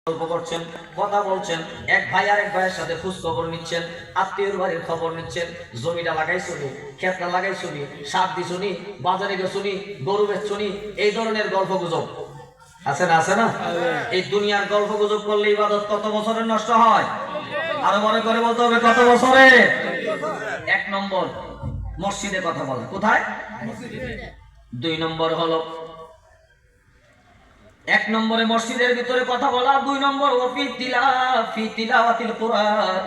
গল্প করছেন, কথা বলছেন, এক ভাই আরেক ভাইয়ের সাথে খোঁজ খবর নিচ্ছেন, আত্মীয়র বাড়ির খবর নিচ্ছেন, জমিটা লাগাইছুনি, ক্ষেতটা লাগাইছুনি, সার দিছুনি, বাজারে গেছুনি, গরু বেচছুনি, এই ধরনের গল্প গুজব আছে না? আছে না? এই দুনিয়ার গল্প গুজব করলে ইবাদত কত বছরের নষ্ট হয়? আরো মনে করে বলতে হবে কত বছরে। এক নম্বর মসজিদে কথা বলা। কোথায়? দুই নম্বর হলো এক নম্বরে মসজিদের ভিতরে কথা বলা, দুই নম্বর ফি তিলাওয়াতিল কোরআন,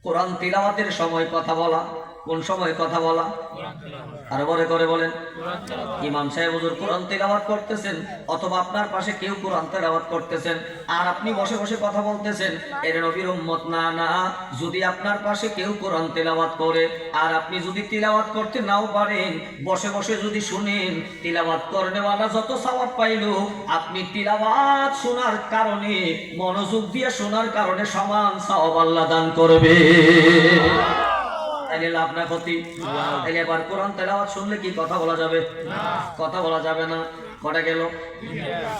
কোরআন তিলাওয়াতের সময় কথা বলা। কোন সময় কথা বলা? আর বলে করে বলেন। ইমাম সাহেব হুজুর কোরআন তিলাওয়াত করতেছেন, অথবা আপনার পাশে কেউ কোরআন তিলাওয়াত করতেছেন আর আপনি বসে বসে কথা বলতেছেন, এর নবীর উম্মত না। না, যদি আপনার পাশে কেউ কোরআন তিলাওয়াত করে আর আপনি যদি তিলাওয়াত করতে নাও পারেন, বসে বসে যদি শুনেন, তিলাওয়াত করনেওয়ালা যত সওয়াব পাইলো, আপনি তিলাওয়াত শোনার কারণে, মনোযোগ দিয়ে শোনার কারণে সমান সওয়াব আল্লাহ দান করবে। তাইলে লাভ না ক্ষতি? তাইলে এবার কোরআন তেলাওয়াত শুনলে কি কথা বলা যাবে? কথা বলা যাবে না। কটা গেল?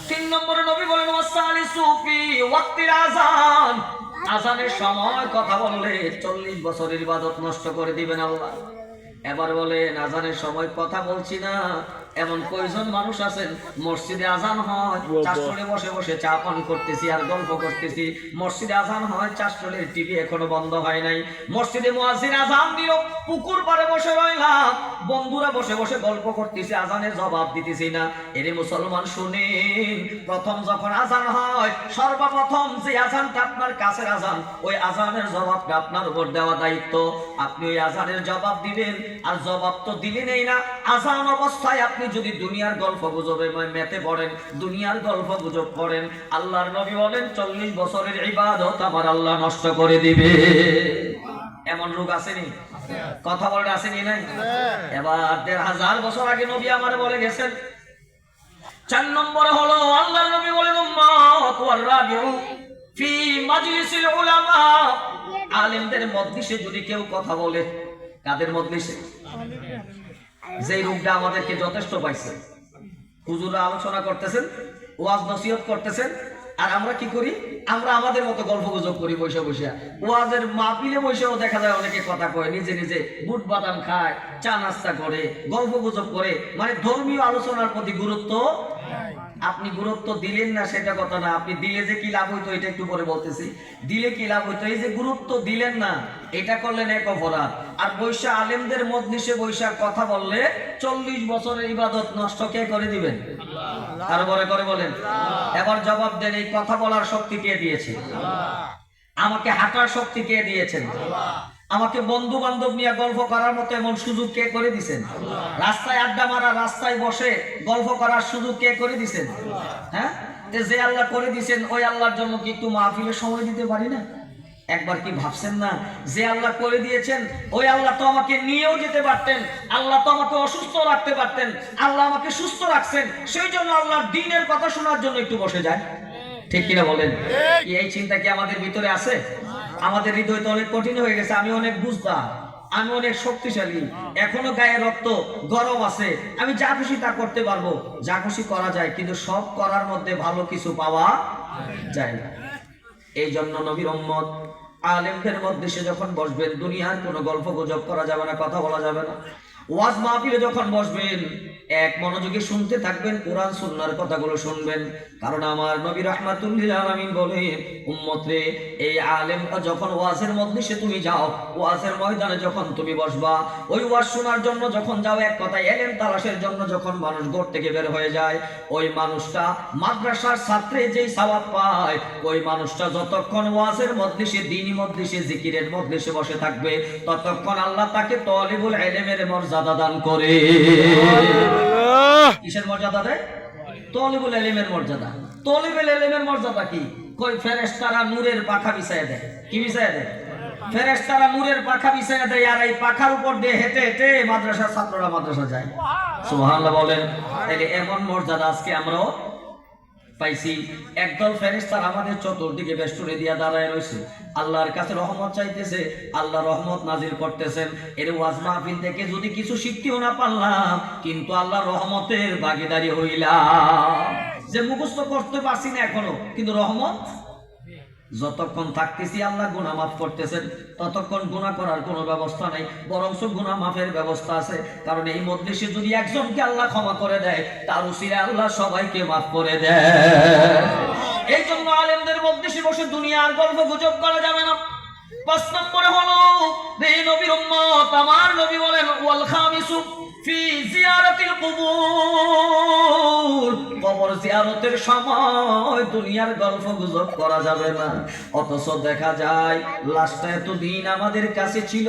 তিন নম্বরে নবী বলেন ওয়াসালিসু ফি ওয়াক্তিল আযান, আযানের সময় কথা বললে 40 বছরের ইবাদত নষ্ট করে দিবেন আল্লাহ। এবার বলেন আযানের সময় কথা বলছি না, এমন কয়জন মানুষ আছেন মসজিদে আজান হয়, চারশোলে বসে বসে চা পান করতেছি আর গল্প করতেছি। মসজিদে আজান হয়, চারশোলের টিভি এখনো বন্ধ হয় নাই। মসজিদে মুয়াজ্জিন আজান দিল, পুকুর পাড়ে বসে রইলাম, বন্ধুরা বসে বসে গল্প করতেছি, আজানের জবাব দিতেছি না। এরে মুসলমান শুনেন, প্রথম যখন আজান হয়, সর্বপ্রথম যে আজানটা আপনার কাছের আজান, ওই আজানের জবাবটা আপনার উপর দেওয়া দায়িত্ব। আপনি ওই আজানের জবাব দিবেন। আর জবাব তো দিলেনই না, আজান অবস্থায় আপনি যদি দুনিয়ার গল্প গুজবে মেতে পড়েন, দুনিয়ার গল্প গুজব করেন, আল্লাহর নবী বলেন 40 বছরের ইবাদত আমার আল্লাহ নষ্ট করে দিবে। এমন রোগ আসেনি? কথা বলেন আসেনি? নাই? এবার 1500 বছর আগে নবী আমার বলে গেছেন। 4 নম্বরে হলো আল্লাহর নবী বলেন উম্মাত ওয়ার রাবিউ ফি মাজলিসিল উলামা, আলেমদের মজলিসে যদি কেউ কথা বলে। কাদের মজলিসে? যে রূপটা আমাদেরকে যথেষ্ট পাইছে, হুজুররা আলোচনা করতেছেন, ওয়াজ নসিহত করতেছেন, আর আমরা কি করি? আমরা আমাদের মতো গল্প গুজব করি বসে বসে। ওয়াজের মাহফিলে বসেও দেখা যায় অনেকে কথা কয়, নিজে নিজে বুট বাদাম খায়, চা নাস্তা করে, গল্প গুজব করে, মানে ধর্মীয় আলোচনার প্রতি গুরুত্ব। আপনি গুরুত্ব দিলেন না সেটা কথা না, আপনি দিলে যে কি লাভ হইতো এটা একটু পরে বলতেছি। দিলে কি লাভ হইতো, এই যে গুরুত্ব দিলেন না, এটা করলেন এক অপরাধ। আর বৈশা আলেমদের মজলিসে বৈশা কথা বললে 40 বছরের ইবাদত নষ্ট কে করে দিবেন? আর বলে করে বলেন। এবার জবাব দেন, এই কথা বলার শক্তি কে দিয়েছে? আমাকে হাঁটার শক্তি কে দিয়েছেন? আমাকে বন্ধু বান্ধব নিয়ে গল্প করার মতো এমন সুযোগ কে করে দিছেন? রাস্তায় আড্ডা মারা, রাস্তায় বসে গল্প করার সুযোগ কে করে দিছেন? হ্যাঁ, যে আল্লাহ করে দিছেন, ওই আল্লাহর জন্য কি একটু মাহফিলে সময় দিতে পারি না? একবার কি ভাবছেন না, যে আল্লাহ করে দিয়েছেন, ওই আল্লাহ তো আমাকে নিয়েও যেতে পারতেন, আল্লাহ তো আমাকে অসুস্থ রাখতে পারতেন, আল্লাহ আমাকে সুস্থ রাখছেন, সেই জন্য আল্লাহর দ্বীনের কথা শোনার জন্য একটু বসে যায়। ঠিক কিনা বলেন? এই চিন্তা কি আমাদের ভিতরে আছে? আমাদের হৃদয় তো অনেক কঠিন হয়ে গেছে। আমি অনেক বুঝতাম, আমি অনেক শক্তিশালী, এখনো গায়ে রক্ত গরম আছে, আমি যা খুশি তা করতে পারবো। যা খুশি করা যায়, কিন্তু সব করার মধ্যে ভালো কিছু পাওয়া যায় না। এই জন্য নবীর উম্মত আলেমদের মধ্যে সে যখন বসবেন, দুনিয়ার কোনো গল্প গুজব করা যাবে না, কথা বলা যাবে না। ওয়াজ মাহফিলে যখন বসবেন, এক মনোযোগে শুনতে থাকবেন, কোরআন সুন্নাহর কথাগুলো শুনবেন। কারণ আমার নবী রাহমাতুল লিল আলামিন বলেন, উম্মত রে, এই আলেম যখন ওয়াজের মজলিসে তুমি যাও, ওয়াজের ময়দানে যখন তুমি বসবা, ওই ওয়াজ শোনার জন্য যখন যাও, এক কথায় ইলম তালাশের জন্য যখন মানুষ ঘর থেকে বের হয়ে যায়, ওই মানুষটা মাদ্রাসার ছাত্রে যেই সওয়াব পায়, ওই মানুষটা যতক্ষণ ওয়াজের মজলিসে, দ্বীনি মজলিসে, জিকিরের মজলিসে বসে থাকবে, ততক্ষণ আল্লাহ তাকে তালিবুল ইলমের মর্যাদা দান করে। কিসের মর্যাদা দেয়? তালিবুল ইলমের মর্যাদা। তালিবুল ইলমের মর্যাদা কি? কই ফেরেশতারা নূরের পাখা বিছায়া দেয়। কি বিছায়া দেয়? ফেরেশতারা নূরের পাখা বিছায়া দেয়, আর এই পাখার উপর দিয়ে হেঁটে হেঁটে মাদ্রাসার ছাত্ররা মাদ্রাসা যায়। সুবহানাল্লাহ বলেন। তাইলে এমন মর্যাদা আজকে আমরাও পাইছি। একদল ফেরেশতা আমাদের চতুর্দিকে বেষ্টনী দিয়া দাঁড়ায় রয়েছে, আল্লাহর কাছে রহমত চাইতেছে, আল্লাহ রহমত নাজিল করতেছেন। এর ওয়াজ মাহফিল থেকে যদি কিছু শিখতেও না পারলাম, কিন্তু আল্লাহর রহমতের ভাগীদারি হইলাম। যে মুখস্থ করতে পারছি না এখনো, কিন্তু রহমত যতক্ষণ থাকতেছি আল্লাহ গুনাহ মাফ করতেছেন, ততক্ষণ গুনাহ করার কোনো ব্যবস্থা নাই, বরঞ্চ গুনাহ মাফের ব্যবস্থা আছে। কারণ এই মজলিসে যদি একজনকে আল্লাহ ক্ষমা করে দেয়, তার উসিলায় আল্লাহ সবাইকে মাফ করে দেয়। এই জন্য আলেমদের মজলিসে বসে দুনিয়ার গল্প গুজব করা যাবে না। ৫ নম্বরে হলো নবীর উম্মত, আমার নবী বলেন ওয়াল খামিসু ফি জিয়ারাতিল কুবুর, কবর জিয়ারতের সময় দুনিয়ার গল্প গুজব করা যাবে না। অথচ দেখা যায় লাশটা এতদিন আমাদের কাছে ছিল,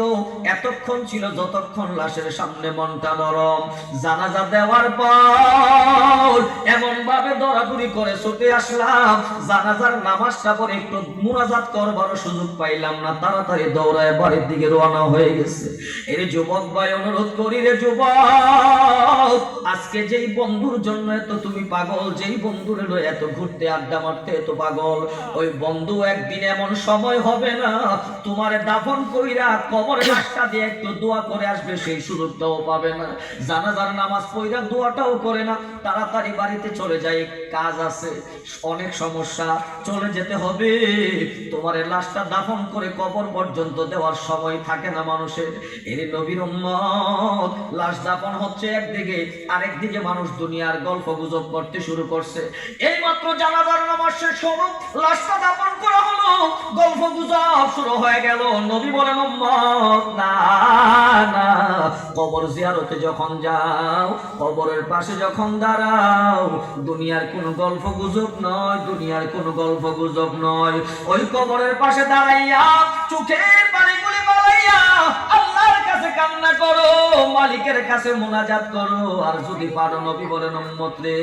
এতক্ষণ ছিল যতক্ষণ লাশের সামনে মনটা নরম। জানাজা দেওয়ার পর এমন ভাবে দৌড়াদৌড়ি করে ছুটে আসলাম, জানাজার নামাজটা পরে একটু মুনাজাত করবার সুযোগ পাইলাম না, তাড়াতাড়ি দৌড়ায় বাড়ির দিকে রওনা হয়ে গেছে। এর যুবক ভাই অনুরোধ করি রে যুবক, আজকে যেই বন্ধুর জন্য এত তুমি পাগল, যেই বন্ধুর এত ঘুরতে আড্ডা মারতে এত পাগল, ওই বন্ধু একদিন এমন সময় হবে না তোমারে দাফন কইরা কবরে রাস্তা দিয়ে একটু দোয়া করে আসবে, সেই সুযোগটাও পাবে না। জানাজার নামাজ পড়া দোয়াটাও করে না, তাড়াতাড়ি বাড়িতে চলে যায়, কাজ আছে, অনেক সমস্যা, চলে যেতে হবে। তোমারে লাশটা দাফন করে কবর পর্যন্ত দেওয়ার সময় থাকে না মানুষের। এর নবীর উম্মত লাশ দাফন হচ্ছে একদিকে, আরেকদিকে মানুষ দুনিয়ার গল্প গুজব করতে শুরু করছে। এই মাত্র জানাজার নামাজ শেষ হলো, লাশটা দাফন করা হলো, গল্প গুজব শুরু হয়ে গেল। নবী বলেন উম্মত না না, কবর জিয়ারতে যখন যাও, কবরের পাশে যখন দাঁড়াও, দুনিয়ার কোনো গল্প গুজব নয়, দুনিয়ার কোনো গল্প গুজব নয়। ওই কবরের পাশে দাঁড়াইয়া চোখের পানিগুলি বাড়াইয়া আল্লাহর কাছে কান্না করো, মালিকের কাছে মুনাজাত করো। আর যদি পারো নবী বলেন উম্মত রে,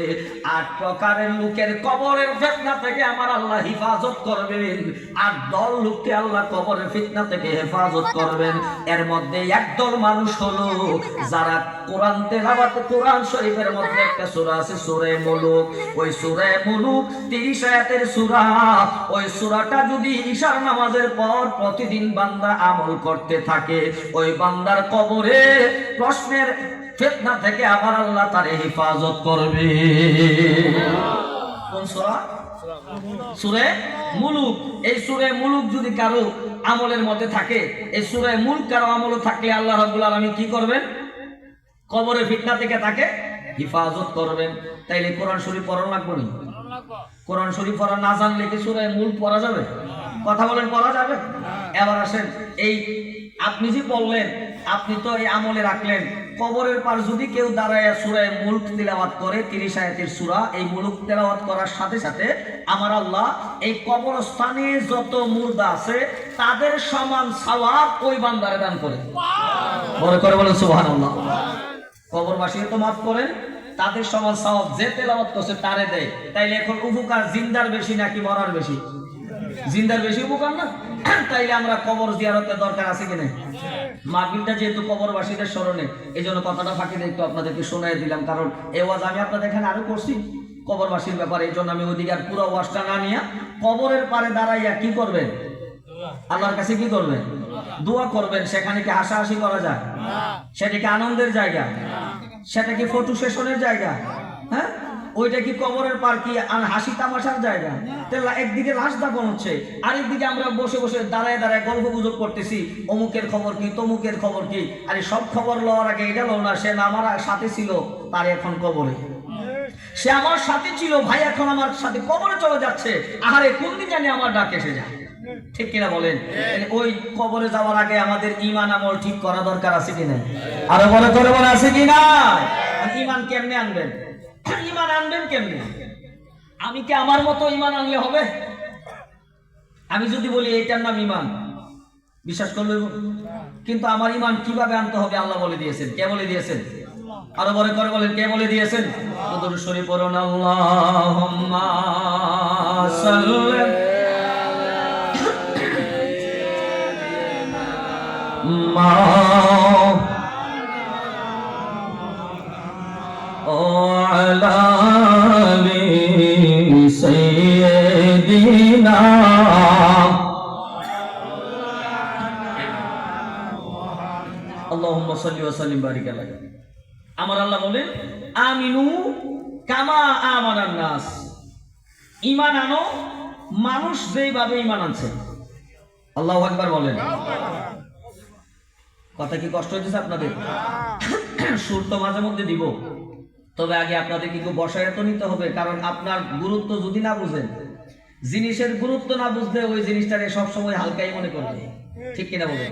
৮ প্রকারের লোকের কবরের ফিতনা থেকে আমার আল্লাহ হেফাজত করবেন, ৮ দল লোককে আল্লাহ কবরের ফিতনা থেকে হেফাজত করবেন। এর মধ্যে একদল মানুষ হলো যারা কোরআন তেলাওয়াত, কোরআন শরীফের মধ্যে একটা সূরা আছে সূরা মুলুক, ওই সূরা মুলুক ৩০ আয়াতের সূরা, ওই সূরাটা যদি ইশার নামাজের পর প্রতিদিন বান্দা আমল করতে থাকে, ওই বান্দার কবরে প্রশ্নের ফিতনা থেকে আমার আল্লাহ তারে হেফাজত করবে। কোন সূরা? সূরা মুলুক। এই সূরা মুলুক যদি কারো আমলের মধ্যে থাকে, এই সূরা মুলুক কারো আমলে থাকলে আল্লাহ রাব্বুল আলামিন কি করবেন? কবরের ফিতনা থেকে তাকে হেফাজত করবেন। তাইলে কোরআন শরীফ পড়া লাগবে না? কোরআন শরীফ পড়া না জানলে কি সূরা মুলুক পড়া যাবে? কথা বলেন, পড়া যাবে? এবার আসেন, এই আপনি যে বললেন, আপনি তো এই আমলে রাখলেন, কবরের পার যদি কেউ দাঁড়ায় সূরা মুলক তিলাওয়াত করে, ৩০ আয়াতের সূরা, এই মুলক তিলাওয়াত করার সাথে সাথে আমার আল্লাহ এই কবরস্থানে যত মুর্দা আছে তাদের সমান সওয়াব ওই বান্দারে দান করে। বড় করে বলেন সুবহানাল্লাহ। কবরবাসী তো মাফ করেন, তাদের সমান সওয়াব যে তেলাওয়াত করছে তারে দেয়। তাইলে এখন উপকার জিন্দার বেশি নাকি মরার বেশি? জিন্দার বেশি উপকার না? তাইলে আমরা কবর জিয়ারতের দরকার আছে কিনা? মাহফিলটা যেহেতু কবরবাসীদের স্মরণে, এই জন্য কথাটা ফাঁকি দিয়ে একটু আপনাদেরকে শোনাই দিলাম। কারণ এই ওয়াজ আমি আপনাদের এখানে আরো করছি কবরবাসীর ব্যাপারে, এই জন্য আমি ওইদিকে আর পুরো ওয়াজটা না নিয়ে কবরের পারে দাঁড়াইয়া কি করবেন? আল্লাহর কাছে কি করবেন? দোয়া করবেন। সেখানে কি হাসাহাসি করা যায়? সেটা কি আনন্দের জায়গা? সেটা কি ফটো সেশনের জায়গা? হ্যাঁ, ওইটা কি কবরের পার কি হাসি তামাশার জায়গা? একদিকে লাশ দাফন হচ্ছে, আরেকদিকে আমরা বসে বসে দাঁড়ায় দাঁড়ায় গল্প গুজব করতেছি, অমুকের খবর কি, তমুকের খবর কি। আরে সব খবর লওয়ার আগে এটা লো না, সে আমার সাথে ছিল, তার এখন কবরে। সে আমার সাথে ছিল, ভাই এখন আমার সাথে কবরে চলে যাচ্ছে, আরে কোন দিন জানি আমার ডাক এসে যায়। ঠিক কিনা বলেন? ওই কবরে যাওয়ার আগে আমাদের ঈমান আমল ঠিক করা দরকার আছে কি নাই? আরো বলে করে বলে আছে কি না? ঈমান কেমনে আনবেন? ঈমান আনবেন কেমনে? আমি কি আমার মতো ঈমান আনলে হবে? আমি যদি বলি এইটার নাম ঈমান, বিশ্বাস করলে, কিন্তু আমার ঈমান কিভাবে আনতে হবে আল্লাহ বলে দিয়েছেন। কে বলে দিয়েছেন? আরো বলে করে বলেন, কে বলে দিয়েছেন? দরুদ শরীফ পড়ুন। আল্লাহুম্মা সাল্লি আলা সাইয়্যিদিনা আল্লাহুম্মা সাল্লি ওয়া সাল্লিম বারিক আলাইহি। আমার আল্লাহ বলেন আমিনু কামা আমানান নাস, ঈমান আনো মানুষ যেভাবে ঈমান আনছে। আল্লাহু আকবার বলেন। কথা কি কষ্ট হচ্ছে আপনাদের? সুর তো মাঝে মধ্যে দিব, তবে আগে আপনাদের কিন্তু বসায় তো নিতে হবে, কারণ আপনার গুরুত্ব যদি না বুঝেন, জিনিসের গুরুত্ব না বুঝলে ওই জিনিসটাকে সবসময় হালকাই মনে করবে, ঠিক কিনা বলেন?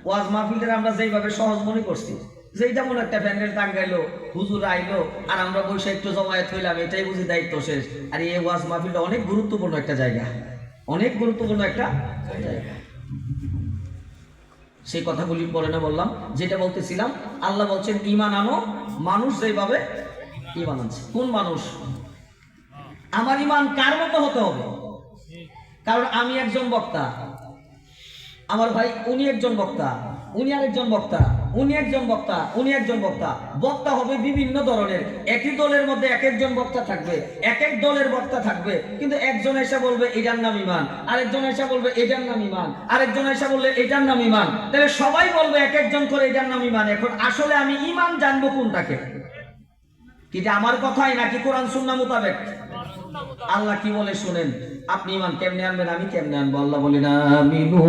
ওয়াজ মাহফিলের আমরা যেভাবে সহজ মনে করছি, যেটা মনে একটা প্যান্ডেল টাঙ্গাইলো, হুজুর আইলো, আর আমরা বসে একটু জমায়েত হইলাম, এটাই বুঝি দায়িত্ব শেষ। আর এই ওয়াজ মাহফিলটা অনেক গুরুত্বপূর্ণ একটা জায়গা, অনেক গুরুত্বপূর্ণ একটা জায়গা। সেই কথাগুলি পরে না বললাম, যেটা বলতেছিলাম, আল্লাহ বলছেন ঈমান আনো মানুষ যেভাবে ঈমান আনছে। কোন মানুষ? আমার ঈমান কার মতো হতে হবে? কারণ আমি একজন বক্তা, আমার ভাই উনি একজন বক্তা, উনি আরেকজন বক্তা, উনি একজন বক্তা, উনি একজন বক্তা। বক্তা হবে বিভিন্ন ধরনের, একই দলের মধ্যে এক একজন বক্তা থাকবে, এক এক দলের বক্তা থাকবে, কিন্তু একজন এসে বলবে এটার নাম ঈমান, আরেকজন এসে বলবে এটার নাম ঈমান, আরেকজন এসে বলবে এটার নাম ঈমান। তাহলে সবাই বলবে এক একজন করে এটার নাম ঈমান। এখন আসলে আমি ঈমান জানবো কোনটাকে? কি যে আমার কথাই নাকি কোরআন সুন্নাহ মোতাবেক? আল্লাহ কি বলে শুনেন। আপনি ঈমান কেমনে আনবেন, আমি কেমনে আনবো? আল্লাহ বলেন আমিনু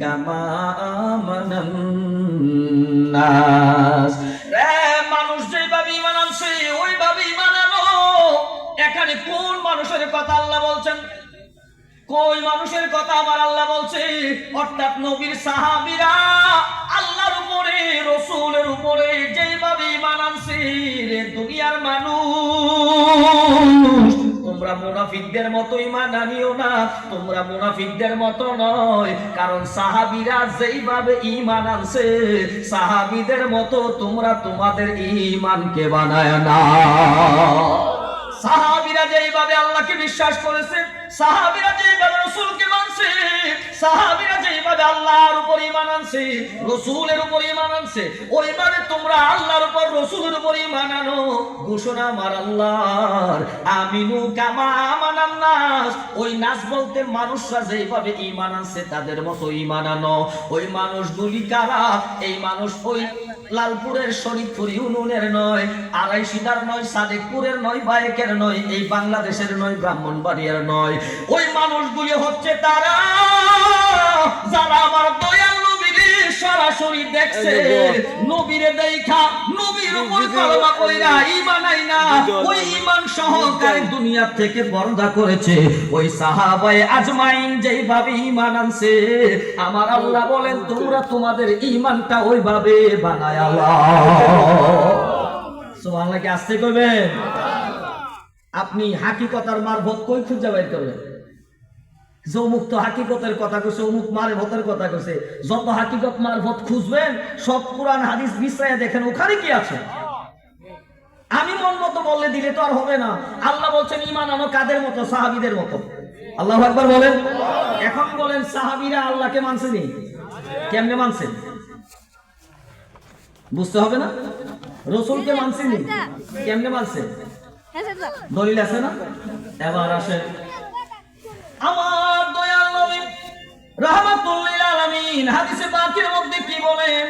কামা আমানান নাস। মানুষ যেভাবে ঈমান আনছে ওইভাবে ঈমান আনো। এখানে কোন মানুষের কথা আল্লাহ বলছেন? কই মানুষের কথা আমার আল্লাহ বলছে? অর্থাৎ নবীর সাহাবীরা আল্লাহর উপরে, রাসূলের উপরে যেভাবে ঈমান আনছে, রে দুনিয়ার মানুষ, তোমরা মুনাফিকদের মতো ঈমান আনিও না, তোমরা মুনাফিকদের মতো নয়। কারণ সাহাবীরা যেইভাবে ঈমান আনছে, সাহাবীদের মতো তোমরা তোমাদের ঈমানকে বানায় না। সাহাবীরা যেইভাবে আল্লাহকে বিশ্বাস করেছে, সাহাবীরা যেইভাবে রাসূলকে মানছে, সাহাবীরা যেইভাবে আল্লাহর উপর ঈমান আনছে, রাসূলের উপর ঈমান আনছে, ওইভাবে তোমরা আল্লাহর উপর, রাসূলের উপর ঈমান আনো। ঘোষণা আমার আল্লাহর, আমিনু কামা আমানান নাস। ওই নাস বলতে মানুষরা যেইভাবে ঈমান আনছে তাদের মতো ঈমান আনো। ওই মানুষগুলি কারা? এই মানুষ ওই লালপুরের শরীফপুর ইউনিয়নের নয়, আড়াইশিদার নয়, সাদেকপুরের নয়, বায়েকের নয়, এই বাংলাদেশের নয়, ব্রাহ্মণবাড়িয়ার নয়। ওই মানুষগুলি হচ্ছে তারা যারা আমার দয়াল নবীর সরাসরি দেখছে, নবীরে দেখা নবীর উপর কলমা কইরা ঈমান আইনা ওই ঈমান সহকারে দুনিয়া থেকে পর্দা করেছে। ওই সাহাবায়ে আজমাইন যেইভাবে ঈমান আনছে, আমার আল্লাহ বলেন তোমরা তোমাদের ঈমানটা ওইভাবে বানায় আল্লাহ। সুবহানাল্লাহ কি আসতে কইবেন? আপনি হাকিকতার মারফত কই খুঁজে বের করবেন? যে অমুক তো হাকিকতের কথা কইছে, অমুক মারফতের কথা কইছে, যত হাকিকত মারফত খুঁজবেন সব কোরআন হাদিস বিছরায়া দেখেন ওখানে কি আছে। আমি মন মতো বললে দিলে তো আর হবে না। আল্লাহ বলছেন ঈমান আনো কাদের মতো? সাহাবীদের মতো। আল্লাহু আকবার বলেন। এখন বলেন সাহাবীরা আল্লাহকে মানছেনি? কেমনে মানছেন? বুঝতে হবে না? রাসূলকে মানছেনি? কেমনে মানছেন? দলিল আছে না? এবার আসেন, আমার দয়াল নবী রাহমাতুল লিল আলামিন হাদিসে পাকের মধ্যে কি বলেন?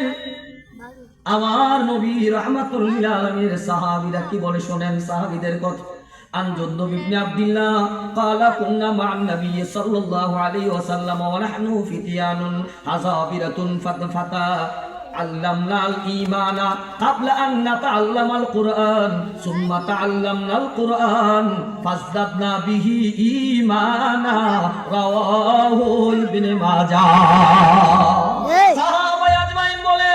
আমার নবী রাহমাতুল লিল আলামিনের সাহাবীরা কি বলে শুনেন, সাহাবীদের কথা। আন জুনদুব ইবনে আব্দুল্লাহ قال كنا مع النبي صلى الله عليه وسلم ونحن فتيان حزابرة فتى علمنا الإيمان قبل أن نتعلم القرآن ثم تعلمنا القرآن فازددنا به إيمانا رواه ابن ماجه। সাহাবায়ে আজমাইন বলে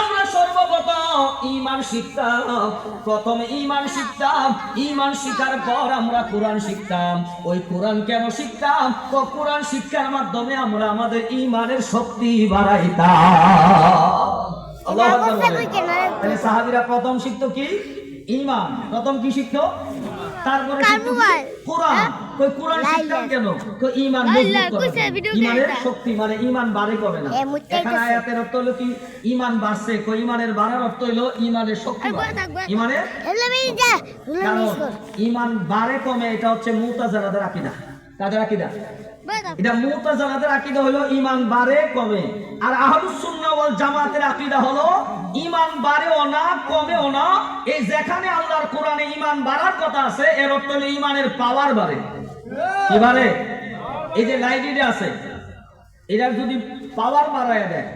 আমরা সর্বপ্রথম ঈমান শিখতাম, প্রথমে ঈমান শিখতাম, ঈমান শিখার পর আমরা কোরআন শিখতাম। ওই কোরআন কেন শিখতাম? কোরআন শিক্ষার মাধ্যমে আমরা আমাদের ঈমানের শক্তি বাড়াইতাম। আল্লাহু আকবার বলেন। তাহলে সাহাবীরা প্রথম শিখতো কি? ঈমান। প্রথম কি শিখতো? তারপরে শিখতো কোরআন। কই কোরআন শিখতাম কেন? কই ঈমান মজবুত করে, ঈমানের শক্তি, মানে ঈমান বাড়ে কবে না। এখানে আয়াতের অর্থ হলো কি? ঈমান বাড়ছে। কই ঈমানের বাড়ার অর্থ হলো ঈমানের শক্তি বাড়ে। ঈমানের কারণ ঈমান বাড়ে কমে, এটা হচ্ছে মুতাযালাদের আকীদা। কাদের আকীদা? এটা মুতাযালাদের আকীদা হলো ঈমান বাড়ে কমে। আর আহলুস সুন্নাহ ওয়াল জামাতের আকীদা হলো ঈমান বাড়েও না কমেও না। এই যেখানে আল্লাহর কোরআনে ঈমান বাড়ার কথা আছে, এর অর্থ হলো ঈমানের পাওয়ার বাড়ে। কি বাড়ে? এই যে লাইট এটা আছে, এটা যদি পাওয়ার বাড়ায় দেয়,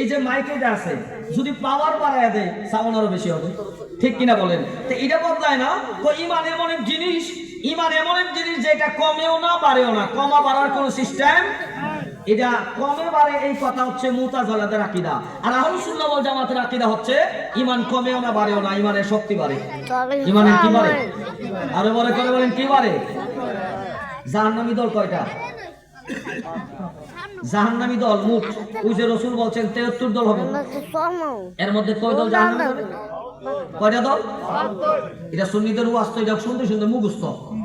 এই যে মাইক এটা আছে যদি পাওয়ার বাড়ায় দেয় সাউন্ড আরো বেশি হবে, ঠিক কিনা বলেন? তো এটা বদলায় না। তো ইমান এমন এক জিনিস, ইমান এমন এক জিনিস যেটা কমেও না বাড়েও না, কমা বাড়ার কোনো সিস্টেম, এটা কমে বাড়ে এই কথা হচ্ছে মুতাজিলাদের আকীদা। আর আহলুস সুন্নাহ ওয়াল জামাতের আকীদা হচ্ছে ইমান কমেও না বাড়েও না, ইমানের শক্তি বাড়ে। ইমানের কি বাড়ে? আরো বলে করে বলেন কি বাড়ে? জাহান্নামী দল কয়টা? জাহান্নামী দল মোট ওই যে রাসূল বলছেন 73 দল হবে, এর মধ্যে কয় দল জাহান্নামী হবে? কয়টা দল? এটা সুন্নিদের ওয়াজ তো এটা শুনতে শুনতে মুখস্থ,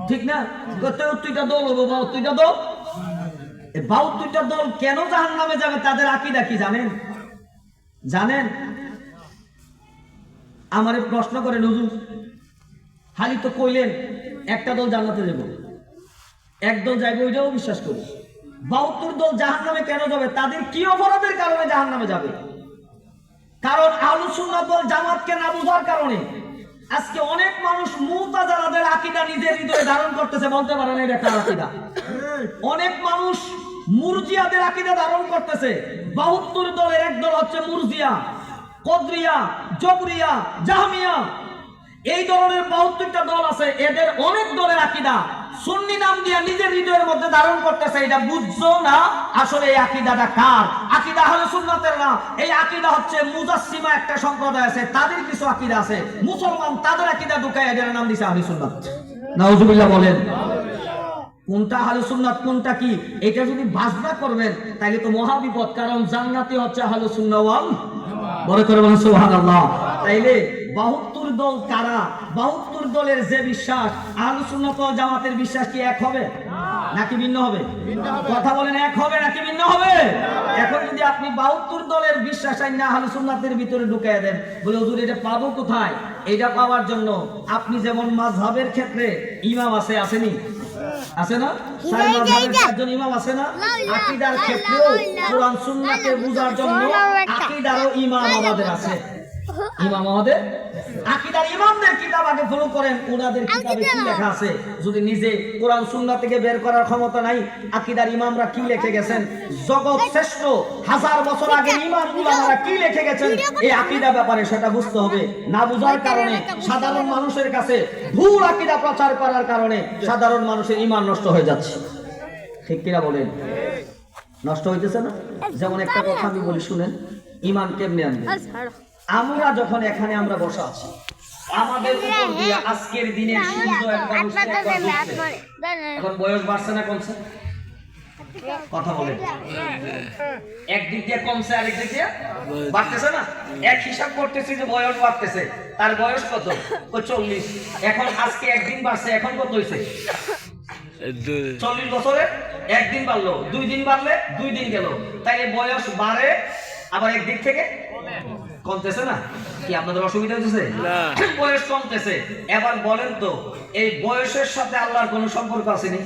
ঠিক না? 73টা দল হবে, 72টা দল। এই 72টা দল কেন জাহান্নামে যাবে তাদের আকীদা কি জানেন? জানেন? আমারে প্রশ্ন করেন হুজুর, খালি তো কইলেন একটা দল জান্নাতে যাবে, একদল যাইবে, ওইটাও বিশ্বাস করি। 72 দল জাহান্নামে কেন যাবে? তাদের কি অপরাধের কারণে জাহান্নামে যাবে? কারণ আহলুস সুন্নাহ ওয়াল জামাতকে না বুঝার কারণে আজকে অনেক মানুষ মুতাজিলাদের আকীদা নিজের হৃদয়ে ধারণ করতেছে, বলতে পারে না এটা কার আকীদা। অনেক মানুষ মুরজিয়াদের আকীদা ধারণ করতেছে। 72 দলের এক দল হচ্ছে মুরজিয়া, কদরিয়া, জবরিয়া, জাহমিয়া। এই ধরনের 72টা দল আছে, এদের অনেক দলের আকীদা সুন্নি নাম দিয়ে নিজের হৃদয়ের মধ্যে ধারণ করতেছে। এটা বুঝছো না আসলে এই আকীদাটা কার? আকীদা আহলে সুন্নাতের না, এই আকীদা হচ্ছে মুজাসসিমা একটা সম্প্রদায় আছে, তাদের কিছু আকীদা আছে, মুসলমান তাদের আকীদা ঢুকায় এদের নাম দিছে আহলে সুন্নাত। নাউজুবিল্লাহ বলেন। কোনটা আহলে সুন্নাত কোনটা কি এটা যদি বাজনা করবেন তাহলে তো মহা বিপদ, কারণ জান্নাতি হচ্ছে আহলে সুন্নাহ ওয়াল বড় করে বলেন সুবহানাল্লাহ। তাইলে 72 দল কারা? 72 দলের যে বিশ্বাস, আহলুস সুন্নাহ ওয়াল জামাতের বিশ্বাস কি এক হবে নাকি ভিন্ন হবে? কথা বলেন, এক হবে নাকি ভিন্ন হবে? এখন যদি আপনি 72 দলের বিশ্বাস আইনা আহলুস সুন্নাতের ভিতরে ঢুকায় দেন, বলে হুজুর এটা পাবো কোথায়? এটা পাওয়ার জন্য আপনি যেমন মাযহাবের ক্ষেত্রে ইমাম আছে, আসেনি? আছে না? চার মাযহাবের চারজন ইমাম আছে না? আকীদার ক্ষেত্রেও কোরআন সুন্নাহকে বুঝার জন্য আকীদারও ইমাম আমাদের আছে। ইমাম আমাদের আকীদার ইমামদের কিতাব আগে ফলো করেন, ওনাদের কিতাবে কি লেখা আছে। যদি নিজে কোরআন সুন্নাহ থেকে বের করার ক্ষমতা নাই, আকীদার ইমামরা কি লিখে গেছেন, জগৎ শ্রেষ্ঠ 1000 বছর আগে ইমাম উলামারা কি লিখে গেছেন এই আকীদা ব্যাপারে, সেটা বুঝতে হবে। না বুঝার কারণে সাধারণ মানুষের কাছে ভুল আকীদা প্রচার করার কারণে সাধারণ মানুষের ঈমান নষ্ট হয়ে যাচ্ছে, ঠিক কিনা বলেন? নষ্ট হইতেছে না? যেমন একটা কথা আমি বলি শুনেন, ঈমান কেমনে আনবে? আমরা যখন এখানে আমরা বসা আছি, আমাদের উপর দিয়ে আজকের দিনে সূর্য একবার উঠছে একবার ডুবছে। এখন বয়স বাড়ছে না কমছে? কথা বলেন। একদিক দিয়ে কমছে আরেক দিক দিয়ে বাড়তেছে না? এক হিসাব করতেছি যে বয়স বাড়তেছে, তার বয়স কত? 40। এখন আজকে একদিন বাড়ছে, এখন কত হইছে? 40 বছরে একদিন বাড়লো, 2 দিন বাড়লে 2 দিন গেল, তাই বয়স বাড়ে আবার একদিক থেকে কমতেছে না? কি আপনাদের অসুবিধা হচ্ছে? বয়স কমতেছে। এবার বলেন তো এই বয়সের সাথে আল্লাহর কোনো সম্পর্ক আছে নি?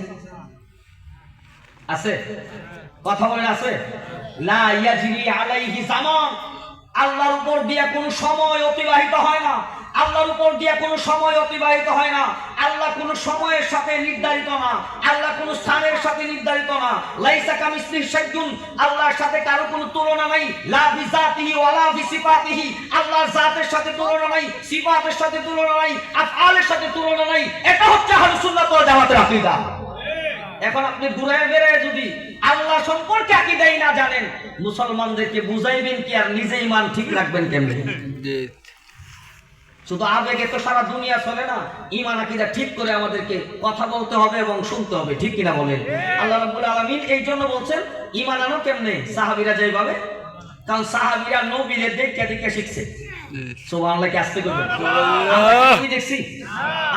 আছে? কথা বলেন আছে? লা ইয়াজরি আলাইহি জামান, আল্লাহর উপর দিয়া কোনো সময় অতিবাহিত হয় না। আল্লাহর উপর দিয়া কোনো সময় অতিবাহিত হয় না। আল্লাহ কোনো সময়ের সাথে নির্ধারিত না, আল্লাহ কোনো স্থানের সাথে নির্ধারিত না। লাইসা কামিসলিহি শাইউন, আল্লাহর সাথে কারো কোনো তুলনা নাই। লা বিজাতিহি ওয়ালা বিসিফাতিহি, আল্লাহর জাতের সাথে তুলনা নাই, সিফাতের সাথে তুলনা নাই, আফআলের সাথে তুলনা নাই। এটা হচ্ছে আহলুস সুন্নাহ ওয়াল জামাতের আকীদা। এখন আপনি ঘুরে ফিরে যদি আল্লাহ সম্পর্কে আকীদাই না জানেন, মুসলমানদেরকে বুঝাইবেন কি আর নিজে ঈমান ঠিক রাখবেন কেমনে? শুধু আবেগে তো সারা দুনিয়া চলে না। ঈমান আকীদা ঠিক করে আমাদেরকে কথা বলতে হবে এবং শুনতে হবে, ঠিক কিনা বলেন? আল্লাহ রাব্বুল আলামিন এই জন্য বলছেন ঈমান আনো কেমনে? সাহাবীরা যেভাবে, কারণ সাহাবীরা নবীদের দেখে দেখে শিখছে। সুবহানাল্লাহ কি আসতে করবেন? আমরা দেখছি,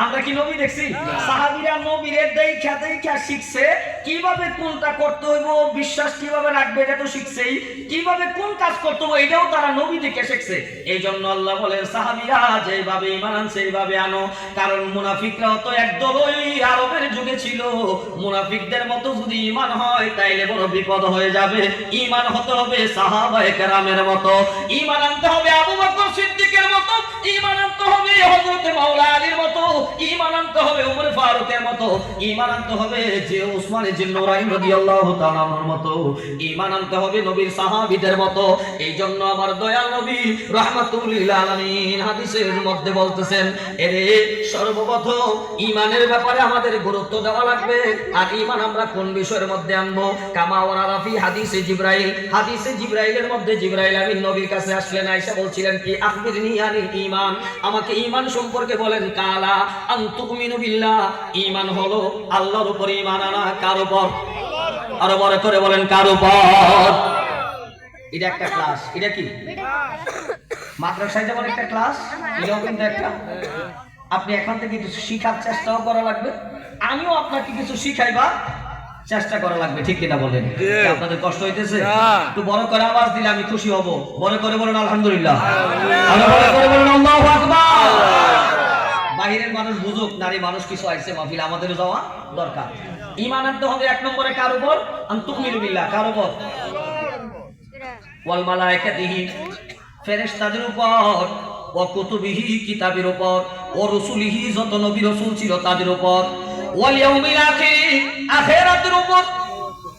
আমরা কি নবী দেখছি? সাহাবীরা নবীদের দেখে দেখে শিখছে। কিভাবে কোনটা করতে হইব, বিশ্বাস কিভাবে রাখবে এটা তো শিখছেই, কিভাবে কোন কাজ করতে হবে এটাও তারা নবী দেখে শিখছে। এই জন্য আল্লাহ বলেন সাহাবীরা যেভাবে ঈমান আনছে সেইভাবে আনো। কারণ মুনাফিকরাও তো একদল ওই আরবের যুগে ছিল। মুনাফিকদের মতো যদি ঈমান হয় তাইলে বড় বিপদ হয়ে যাবে। ঈমান হতে হবে সাহাবায়ে কেরামের মতো, ঈমান আনতে হবে আবু বকর সিদ্দিকের মতো, ঈমান আনতে আনতে হবে হযরত মাওলা আলীর মতো, ঈমান আনতে হবে ওমর ফারুকের মতো, ঈমান আনতে হবে যে উসমান জিন্নুরাইন রাদিয়াল্লাহু তাআলার মতো, ঈমান আনতে হবে নবীর সাহাবীদের মতো। এই জন্য আমার দয়াল নবী রাহমাতুল লিল আলামিন হাদিসের মধ্যে বলতেছেন, এরে সর্বপ্রথম ঈমানের ব্যাপারে আমাদের গুরুত্ব দেওয়া লাগবে। আর ঈমান আমরা কোন বিষয়ের মধ্যে আনবো? কামা ওয়ারাদা ফি হাদিসে জিবরাইল, হাদিসে জিবরাইলের মধ্যে জিবরাইল আমিন নবীর কাছে আসলেন, আয়েশা বলছিলেন কি আখবিরনি আনিল ঈমান, আমাকে ঈমান সম্পর্কে বলেন। কালা আন তুমিনু বিল্লাহ, ঈমান হলো আল্লাহর উপর ঈমান আনা। কার উপর? আরো বড় করে বলেন কার উপর? এটা একটা ক্লাস। এটা কি মাদ্রাসায় যেমন একটা ক্লাস, এটাও কিন্তু একটা। আপনি এখান থেকে কিছু শিখার চেষ্টাও করা লাগবে, আমিও আপনাকে কিছু শিখাইবা চেষ্টা করা লাগবে, ঠিক কিনা বলেন? আপনাদের কষ্ট হইতেছে? একটু বড় করে আওয়াজ দিলে আমি খুশি হব। বড় করে বলেন আলহামদুলিল্লাহ, আরো বড় করে বলেন আল্লাহু আকবার। বাহিরের মানুষ বুঝুক, নারী মানুষ কিছু আইছে মাহফিল, আমাদেরও যাওয়া দরকার। ঈমান আনতে হবে এক নম্বরে কার উপর? আন তুমিনু বিল্লাহ, কার উপর? ওয়াল মালায়েকাতিহি, ফেরেশতাদের উপর, ওয়া কুতুবিহি, কিতাবের উপর, ও রাসূলিহি, যত নবী রাসূল ছিল তাদের উপর, ওয়াল ইয়াউমিল আখির, আখিরাতের উপর,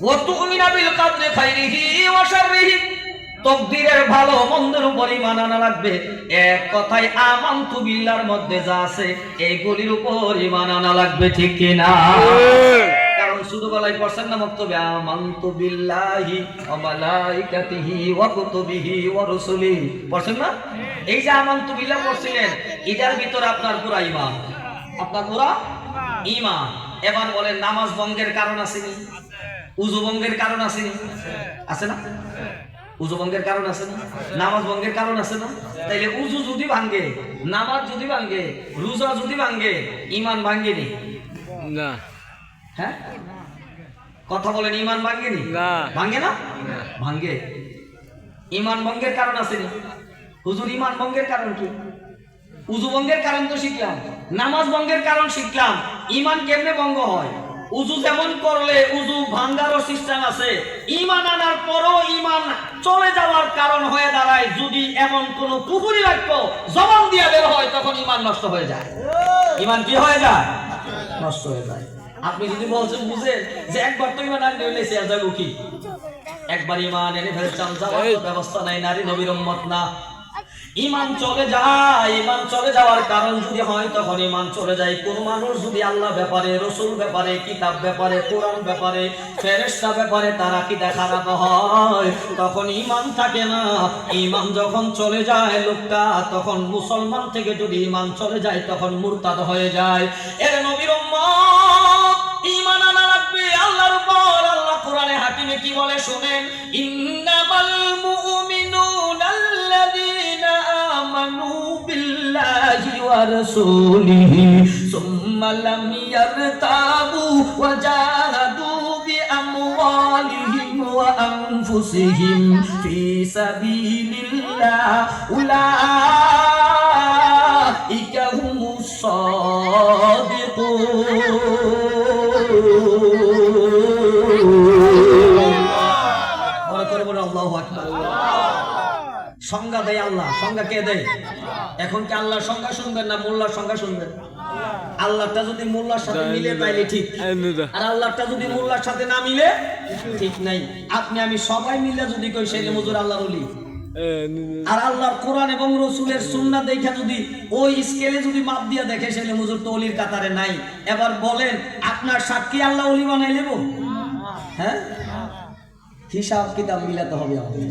ওয়া তুমিনা বিল কদরি খাইরিহি ওয়া শাররিহি, তাকদীরের ভালো মন্দের উপর ঈমান আনা লাগবে। এক কথায় আমানতু বিল্লাহর মধ্যে যা আছে এইগুলির উপর ঈমান আনা লাগবে, ঠিক কি না? কারণ শুধু গলায় পড়ছেন না মক্তবে আমানতু বিল্লাহি ওয়া মালাইকাতিহি ওয়া কুতুবিহি ওয়া রাসূলিহি, পড়ছেন না? এই যে আমানতু বিল্লাহ পড়ছিলেন, এটার ভিতর আপনার পুরা ঈমান, আপনার পুরা ঈমান। এবার বলেন নামাজ ভঙ্গের কারণ আসেনি? উযু ভঙ্গের কারণ আসেনি? আছে না? উযু ভঙ্গের কারণ আছে না? নামাজ ভঙ্গের কারণ আছে না? তাইলে উযু যদি ভাঙে, নামাজ যদি ভাঙে, রোজা যদি ভাঙে, ঈমান ভাঙেনি না? হ্যাঁ, কথা বলেন, ঈমান ভাঙেনি? ভাঙে না? ভাঙে। ঈমান ভঙ্গের কারণ আসেনি? হুজুর ঈমান ভঙ্গের কারণ কি? উযু ভঙ্গের কারণ তো শিখলাম, নামাজ ভঙ্গের কারণ শিখলাম, ঈমান কেমনে ভঙ্গ হয়? উযু যেমন করলে উযু ভাঙারও সিস্টেম আছে, ঈমান আনার পরও ঈমান চলে যাওয়ার কারণ হয়ে দাঁড়ায় যদি এমন কোন কুফরি বাক্য জবান দিয়ে বের হয়, তখন ঈমান নষ্ট হয়ে যায়। ঈমান কি হয়ে যায়? নষ্ট হয়ে যায়। আপনি যদি বলছেন বুঝেন যে একবার তো ঈমান আনলে হইলে সে যাবে কি? একবার ঈমান এনে ফেলছেন, যাওয়ার তো ব্যবস্থা নাই, নারী নবীর উম্মত না। ঈমান চলে যায়, ঈমান চলে যাওয়ার কারণ যদি হয় তখন ঈমান চলে যায়। কোন মানুষ যদি আল্লাহ ব্যাপারে, রাসূল ব্যাপারে, কিতাব ব্যাপারে, কোরআন ব্যাপারে, ফেরেশতা ব্যাপারে তার আকীদা খারাপ হয়, তখন ঈমান থাকে না। ঈমান যখন চলে যায় লোকটা, তখন মুসলমান থেকে যদি ঈমান চলে যায় তখন মুরতাদ হয়ে যায়। এর নবীর উম্মত ঈমান আনা লাগবে আল্লাহর উপর। আল্লাহ কোরআনে হাকিমে কি বলে শুনেন, ইন্নামাল মুমিনুনা আল্লাযীনা আমানু বিল্লাহি ওয়া রাসূলিহি সুম্মা লাম ইয়ারতাবু ওয়া জাহাদু বিআমওয়ালিহিম ওয়া আনফুসিহিম ফি সাবিলিল্লাহ উলাইকা হুমুস সাদিকুন। আল্লাহু আকবার। সংজ্ঞা দেয় আল্লাহ। সংজ্ঞা কে দেয়? এখন কি আল্লাহর সংজ্ঞা শুনবেন না মোল্লার সংজ্ঞা শুনবেন? আল্লাহটা যদি মোল্লার সাথে মিলে তাইলে ঠিক, আর আল্লাহটা যদি মোল্লার সাথে না মিলে ঠিক নাই। আপনি আমি সবাই মিলে যদি কই সেই হুজুর আল্লাহর ওলি, আর আল্লাহর কোরআন এবং রাসূলের সুন্নাহ দেখা যদি ওই স্কেলে যদি মাপ দিয়া দেখে সেই হুজুর তো ওলির কাতারে নাই। এবার বলেন আপনার সাক্ষী আল্লাহ ওলি বানাই নেব? হ্যাঁ, হিসাব কিতাব মিলাতে হবে আমাদের।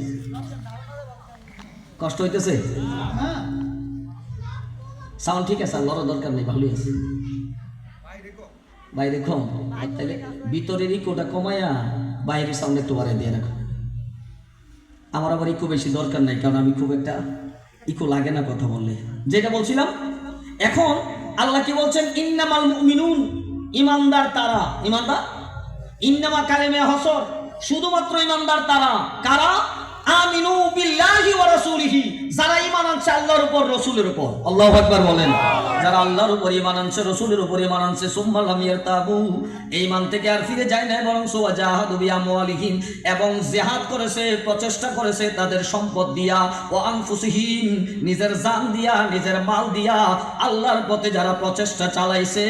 কষ্ট হইতেছে? সাউন্ড ঠিক আছে, লড়ার দরকার নেই, ভালোই আছে। বাইরে কম, তাহলে ভিতরের ইকোটা কমায়া বাইরের সাউন্ড একটু বাড়াই দিয়ে রাখো। আমার আবার ইকো বেশি দরকার নাই, কারণ আমি খুব একটা ইকো লাগে না কথা বললে। যেটা বলছিলাম, এখন আল্লাহ কি বলছেন, ইন্নামাল মুমিনুন, ইমানদার তারা। ইমানদার, ইন্নামা কালেমে হসর, শুধুমাত্র ইমানদার তারা। কারা? আমিনু বিল্লাহি ওয়া রাসূলিহি, যারা ঈমান আনছে আল্লাহর উপর রাসূলের উপর, আল্লাহু আকবার বলেন, যারা আল্লাহর উপর ঈমান আনছে রাসূলের উপর ঈমান আনছে, সুম্মা লাম ইয়ারতাবু, এই ঈমান থেকে আর ফিরে যায় না, বরং ওয়াজাহাদু বিআমওয়ালিহিম, এবং জিহাদ করেছে, প্রচেষ্টা করেছে তাদের সম্পদ দিয়া, ও আনফুসিহিম, নিজের জান দিয়া, নিজের মাল দিয়া আল্লাহর পথে যারা প্রচেষ্টা চালাইছে,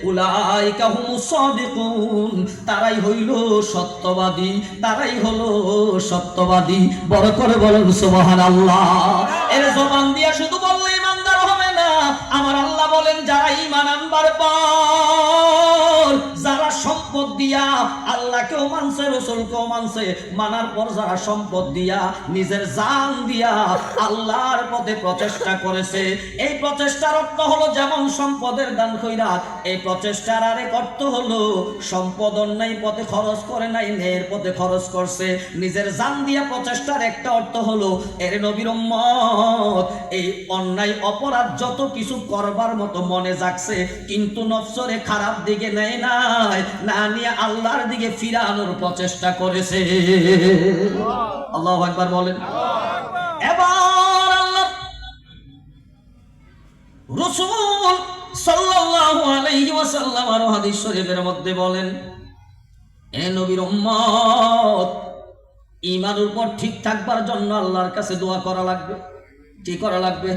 উলাইকা হুমুস সাদিকুন, তারাই হইল সত্যবাদী, তারাই হলো সত্যবাদী। বড় করে বলেন সুবহানাল্লাহ। এর জবান দিয়া শুধু বললে ইমানদার হবে না, আমার আল্লাহ বলেন যারা ঈমান আনবার পর, যারা সম্পদ দিয়া আল্লাহকেও মানছে, রাসূলকেও মানছে, মানার পর যারা সম্পদ দিয়া, নিজের জান দিয়া আল্লাহর পথে প্রচেষ্টা করেছে, এই প্রচেষ্টার অর্থ হলো যেমন সম্পদের দান খৈরাত, এই প্রচেষ্টার আরেক অর্থ হলো সম্পদ অন্যায় পথে খরচ করে নাই, ন্যায়ের পথে খরচ করছে। নিজের জান দিয়া প্রচেষ্টার একটা অর্থ হলো, এর নবীর উম্মত এই অন্যায় অপরাধ যত কিছু করবার মতো মনে জাগছে, কিন্তু নফসরে খারাপ দিকে নেয় নাই, না নিয়ে আল্লাহর দিকে ফিরানোর প্রচেষ্টা করেছে। আল্লাহু আকবার বলেন। এবার আল্লাহ রাসূল সাল্লাল্লাহু আলাইহি ওয়াসাল্লাম আর হাদিস শরীফের মধ্যে বলেন, এ নবীর উম্মত, ঈমানের উপর ঠিক থাকবার জন্য আল্লাহর কাছে দোয়া করা লাগবে। কি করা লাগবে?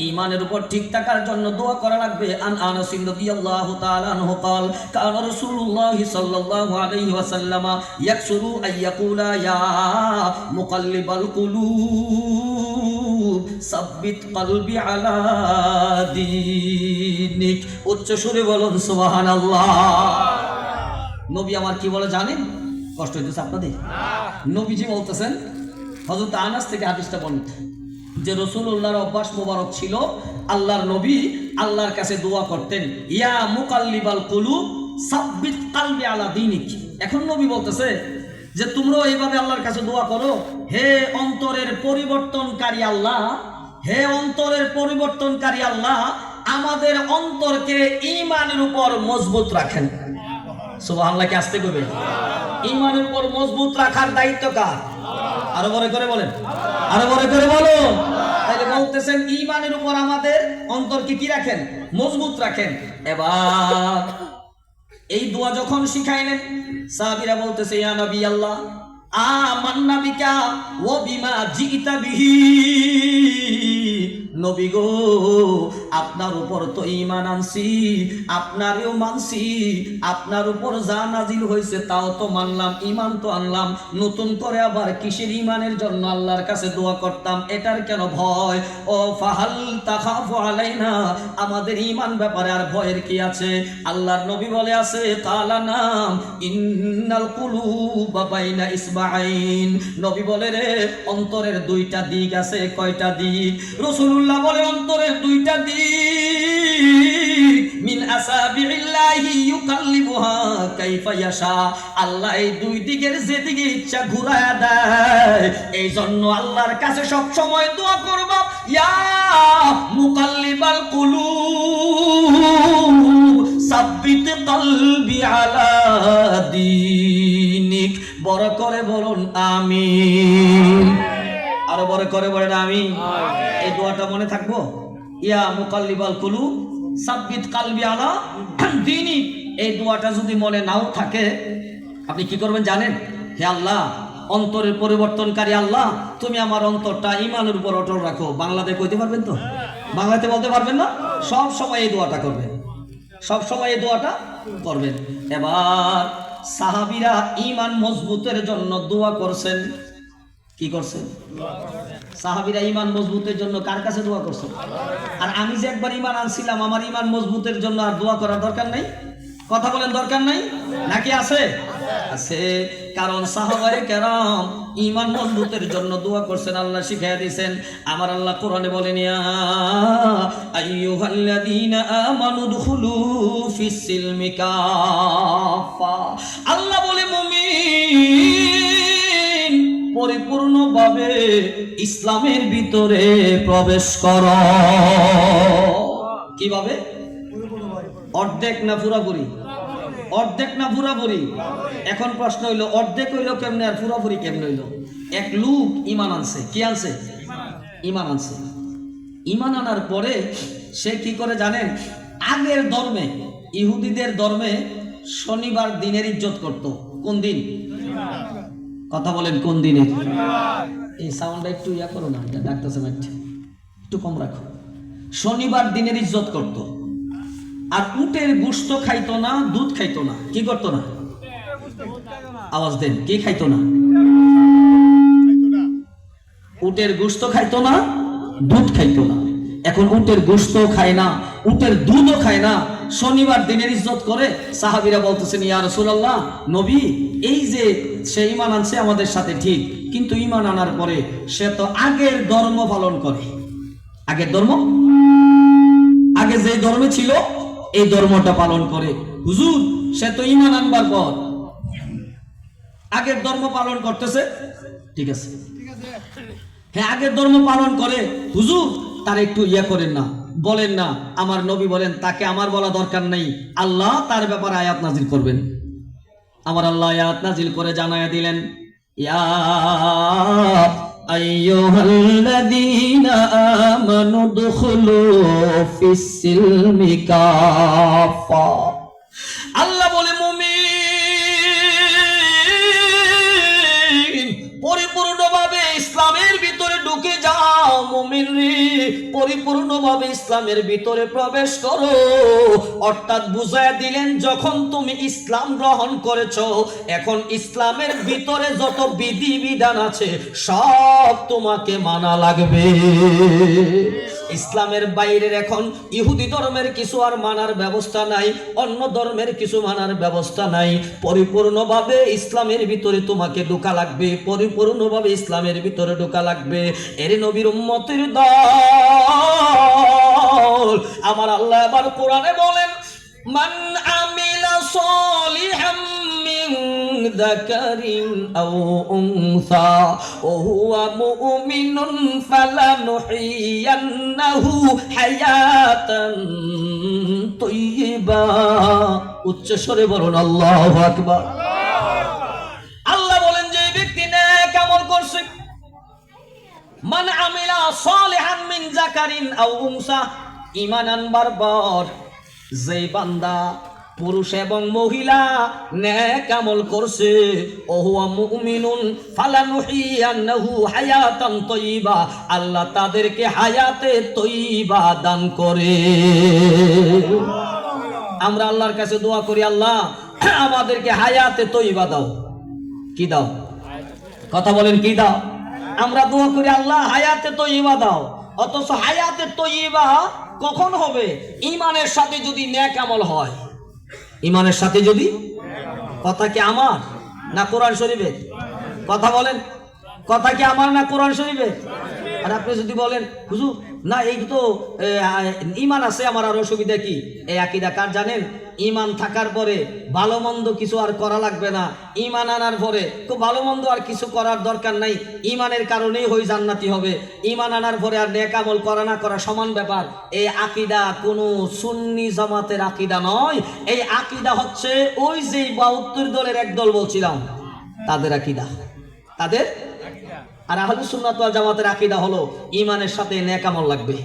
ঈমানের উপর ঠিক থাকার জন্য দোয়া করা লাগবে। আন আনাস রাদিয়াল্লাহু তাআলা আনহু قال كان رسول الله صلى الله عليه وسلم يكثر ان يقول يا مقلب القلوب ثبت قلبي على دينك। উচ্চ সুরে বলুন সুবহানাল্লাহ। নবী আমার কি বলে জানেন? কষ্ট হইতেছে আপনাদের? নবীজি বলতেছেন, হযরত আনাস থেকে হাদিসটা বর্ণিত, যে রাসূলুল্লাহর অভ্যাস মোবারক ছিল, আল্লাহর নবী আল্লাহর কাছে দোয়া করতেন, ইয়া মুকাল্লিবাল কুলুব সাব্বিত কলবি আলা দীনিক। এখন নবী বলতেছে যে তোমরা এইভাবে আল্লাহর কাছে দোয়া করো, হে অন্তরের পরিবর্তনকারী আল্লাহ, হে অন্তরের পরিবর্তনকারী আল্লাহ, আমাদের অন্তরকে ঈমানের উপর মজবুত রাখেন। সুবহানাল্লাহ, কি আসতে কইবে? ঈমানের উপর মজবুত রাখার দায়িত্ব কার? আরো বড় করে বলেন, আরো বড় করে বলুন। তাইলে বলতেছেন ঈমানের উপর আমাদের অন্তরকে কি রাখেন? মজবুত রাখেন। এবার এই দোয়া যখন শিখাইলেন, সাহাবীরা বলতেছে, ইয়া নবী আল্লাহ, আমান্না বিকা ওয়া বিমা জিইতা বিহি। নবী গো, আপনার উপর তো ঈমান আনছি, আপনারও মানছি, আপনার উপর যা নাজিল হয়েছে তাও তো মানলাম, ঈমান তো আনলাম, নতুন করে আবার কিসের ঈমানের জন্য আল্লাহর কাছে দোয়া করতাম, এটার কেন ভয়? ও ফাহাল তাখাফু আলাইনা, আমাদের ঈমান ব্যাপারে আর ভয়ের কি আছে? আল্লাহর নবী বলে আছে, কালা নাম ইন্নাল কুলুবা বাইনা ইসবাঈন। নবী বলে রে, অন্তরের দুইটা দিক আছে। কয়টা দিক? রাসূলুল্লাহ বলে অন্তরের দুইটা দিক, মিন আসাবিল্লাহি ইউকাল্লিবুহা কাইফা ইয়াশা। আল্লাহ এই দুই দিকের যেদিকে ইচ্ছা ঘুরায়া দেয়। এই জন্য আল্লাহর কাছে সব সময় দোয়া করবা, ইয়া মুকাল্লিবাল কুলুব সাব্বিত কলবি আলা দীনিক। বড় করে বলুন আমিন। আরো বড় করে বলেন আমিন। এই দোয়াটা মনে থাকবো, ইয়া মুকাল্লিবাল কুলুব সাব্বিত কলবি আলা দীনিক। এই দোয়াটা যদি মনে নাও থাকে, আপনি কি করবেন জানেন? হে আল্লাহ, অন্তরের পরিবর্তনকারী আল্লাহ, তুমি আমার অন্তরটা ঈমানের উপর অটল রাখো। বাংলাতে কইতে পারবেন তো? বাংলাতে বলতে পারবেন না? সব সময় এই দোয়াটা করবেন, সব সময় এই দোয়াটা করবেন। এবার সাহাবীরা ঈমান মজবুতের জন্য দোয়া করছেন। কি করছেন? সাহাবীরা ঈমান মজবুতের জন্য কার কাছে দোয়া করছেন? আর আমি যে একবার ঈমান আনছিলাম, আমার ঈমান মজবুতের জন্য আর দোয়া করার দরকার নাই? কথা বলেন, দরকার নাই নাকি আছে? আছে। কারণ সাহাবায়ে কেরাম ঈমান মজবুতের জন্য দোয়া করছেন, আল্লাহ শিখাইয়া দিয়েছেন। আমার আল্লাহ কোরআনে বলেন, ইয়া আইয়ুহাল্লাযীনা আমানু দুখুলু ফিস সিলমি কাফা। আল্লাহ বলে, মুমিন পরিপূর্ণভাবে ইসলামের ভিতরে প্রবেশ করো। কিভাবে? অর্ধেক না পুরাপুরি? অর্ধেক না পুরাপুরি? এখন প্রশ্ন হইলো, অর্ধেক হইলো কেমনে আর পুরাপুরি কেমনে হইলো? এক লোক ঈমান আনছে। কি আনছে? ঈমান আনছে। ঈমান আনার পরে সে কি করে জানেন? আগের ধর্মে, ইহুদিদের ধর্মে শনিবার দিনের ইজ্জত করত। কোন দিন? কথা বলেন, কোন দিনের? এই সাউন্ডটা একটু ইয়া করো না, ডাক্তার একটু কম রাখো। শনিবার দিনের ইজ্জত করত। আর উটের গোশত খাইতো না, দুধ খাইতো না। কি করতো না? আওয়াজ দেন, কি খাইতো না? উটের গোশত খাইতো না, দুধ খাইতো না। এখন উটের গোশত খায় না, উটের দুধও খায় না, শনিবার দিনের ইজ্জত করে। সাহাবীরা বলতেছেন, ইয়া রাসূলুল্লাহ, নবী, এই যে সে ঈমান আনছে আমাদের সাথে ঠিক, কিন্তু ঈমান আনার পরে সে তো আগের ধর্ম পালন করে। আগের ধর্ম, আগে যে ধর্মে ছিল এই ধর্মটা পালন করে। হুজুর, সে তো ঈমান আনবার পর আগের ধর্ম পালন করতেছে। ঠিক আছে, হ্যাঁ, আগের ধর্ম পালন করে। হুজুর, তার একটু ইয়া করেন না, বলেন না। আমার নবী বলেন, তাকে আমার বলা দরকার নেই, আল্লাহ তার ব্যাপারে আয়াত নাজিল করবেন। আমার আল্লাহ আয়াত নাজিল করে জানায়া দিলেন, ইয়া আইয়ুহাল্লাযীনা আমানু দুখুলু ফিস-সিলমি কাফা। আল্লাহ বলে, মুমিন, পরিপূর্ণভাবে ইসলামের ভিতরে ঢুকে যাও। মুমিন রে, পরিপূর্ণভাবে ইসলামের ভিতরে প্রবেশ করো। অর্থাৎ বুঝায় দিলেন, যখন তুমি ইসলাম গ্রহণ করেছো, এখন ইসলামের ভিতরে যত বিধি বিধান আছে সব তোমাকে মানা লাগবে। ইসলামের বাইরের এখন ইহুদি ধর্মের কিছু আর মানার ব্যবস্থা নাই, অন্য ধর্মের কিছু মানার ব্যবস্থা নাই। পরিপূর্ণভাবে ইসলামের ভিতরে তোমাকে ঢোকা লাগবে, পরিপূর্ণভাবে ইসলামের ভিতরে ঢোকা লাগবে। এর নবীর উম্মতের দল। আমার আল্লাহ আবার কোরআনে বলেন, মান আমিলা সালিহাম মিন যাকারিন আও উনসা ওয়া হুয়া মুমিনুন ফালানুহিয়ান্নাহু হায়াতান তাইয়্যিবা। উচ্চ স্বরে বলুন আল্লাহু আকবার। আল্লাহ বলেন, যে ব্যক্তি নেক আমল করছে, মান আমিলা সালিহান মিন যাকারিন আও উনসা, ঈমান আনবার পর যে বান্দা পুরুষ এবং মহিলা নেক আমল করছে, ওহুয়া মুমিনুন ফালানুহিয়ান্নাহু হায়াতান তাইয়্যিবা, আল্লাহ তাদেরকে হায়াতে তাইয়্যিবা দান করে। আমরা আল্লাহর কাছে দোয়া করি, আল্লাহ আমাদেরকে হায়াতে তাইয়্যিবা দাও। কি দাও? কথা বলেন, কি দাও? আমরা দোয়া করি, আল্লাহ হায়াতে তাইয়্যিবা দাও। অথচ হায়াতে তাইয়্যিবা কখন হবে? ঈমানের সাথে যদি নেক আমল হয়। ঈমানের সাথে যদি, কথা কি আমার না কোরআন শরীফের? কথা বলেন, কথা কি আমার না কোরআন শরীফের? আর আপনি যদি বলেন, হুজুর না, এই তো ঈমান আছে আমার, আর অসুবিধা কি? এই আকীদা কার জানেন? ঈমান থাকার পরে ভালো মন্দ কিছু আর করা লাগবে না। ঈমান আনার পরে খুব ভালো মন্দ আর কিছু করার দরকার নাই, ঈমানের কারণেই হই জান্নাতি হবে। ঈমান আনার পরে আর নেক আমল করা না করা সমান ব্যাপার। এই আকীদা কোনো সুন্নি জামাতের আকীদা নয়। এই আকীদা হচ্ছে ওই যে ৭২ দলের এক দল বলছিলাম, তাদের আকীদা, তাদের। আর আহলুস সুন্নাত ওয়াল জামাতের আকীদা হলো ঈমানের সাথে নেক আমল লাগবে।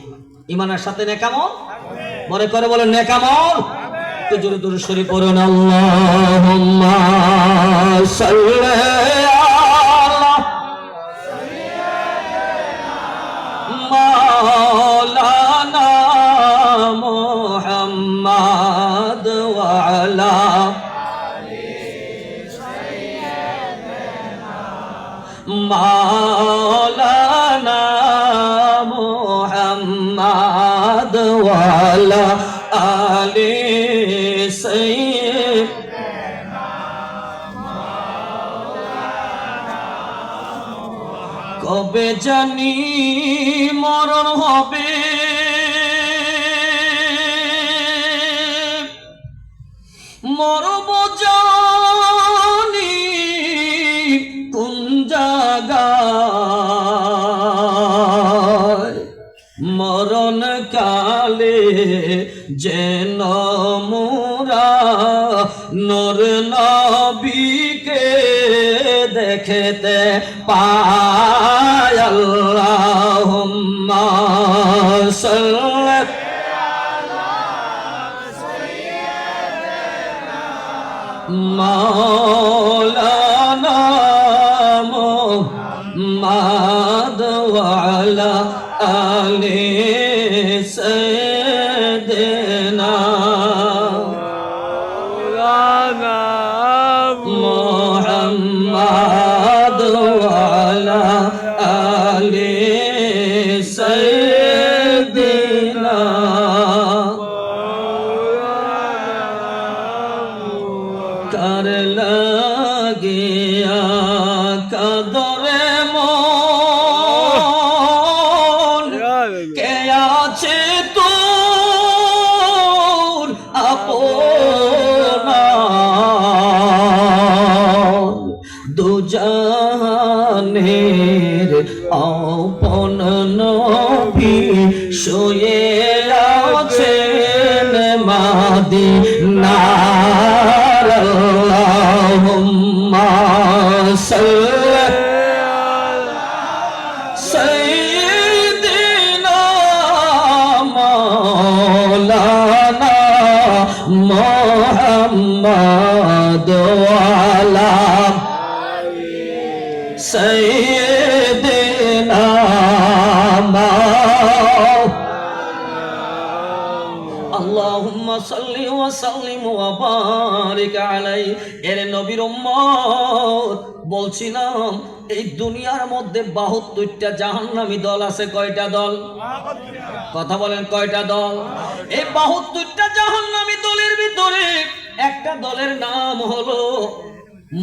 ঈমানের সাথে নেক আমল, মনে করে বলেন নেক আমল। তো জোরে জোরে শরীফ পড়ুন, আল্লাহুম্মা সাল্লি আলা মাওলানা মুহাম্মাদ ওয়া আলা মাওলানা মুহাম্মাদ ওয়া আলা আলি সাইয়্যিদিনা মাওলানা। কবে জানি মরণ হবে, মরব জানি কোন জায়গায়, মরণ কালে যেন মোরা নূর নবীকে দেখতে পাই। আল্লাহুম্মা محمد وعلى آل سيدنا محمد وعلى آل سيدنا कर लगिया कदरे मोन के आछे তোর আপনা দুজাহানের আপন নবী শুয়ে আছেন মদিনার আল্লাহুম্মা সাল্লি সাইয়্যিদিনা মাওলানা মুহাম্মদ ওয়ালা সাইয়্যিদিনা আল্লাহুম্মা সাল্লি ওয়া সাল্লিম ওয়া বারিক আলাইহি। এর নবীর উম্মত, বলছিলাম এই দুনিয়ার মধ্যে 72টা জাহান্নামী দল আছে। কয়টা দল? কথা বলেন, কয়টা দল? এই 72টা জাহান্নামী দলের ভিতরে একটা দলের নাম হলো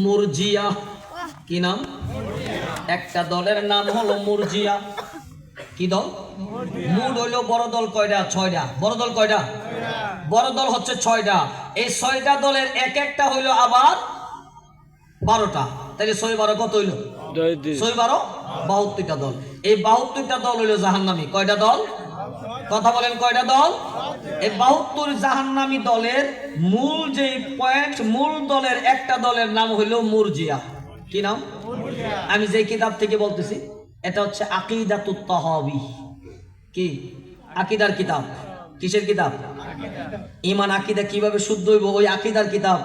মুরজিয়া। কি নাম? একটা দলের নাম হলো মুরজিয়া। কি দল? মুড হইলো বড় দল কয়টা? 6টা। বড় দল কয়টা? বড় দল হচ্ছে 6টা। এই 6টা দলের এক একটা হইলো আবার 12টা। তাহলে 6 12 কত হইলো? 6 12 72টা দল। এই 72টা দল হইলো জাহান্নামী। কয়টা দল? কথা বলেন, কয়টা দল? এই 72 জাহান্নামী দলের মূল যে পয়েন্ট, মূল দলের একটা দলের নাম হইলো মুরজিয়া। কি নাম? আমি যে কিতাব থেকে বলতেছি এটা হচ্ছে আকিদাতুত তাহাবি। কি? আকিদার কিতাব। কিসের কিতাব? ঈমান আকিদা কিভাবে শুদ্ধ হইব, ওই আকিদার কিতাব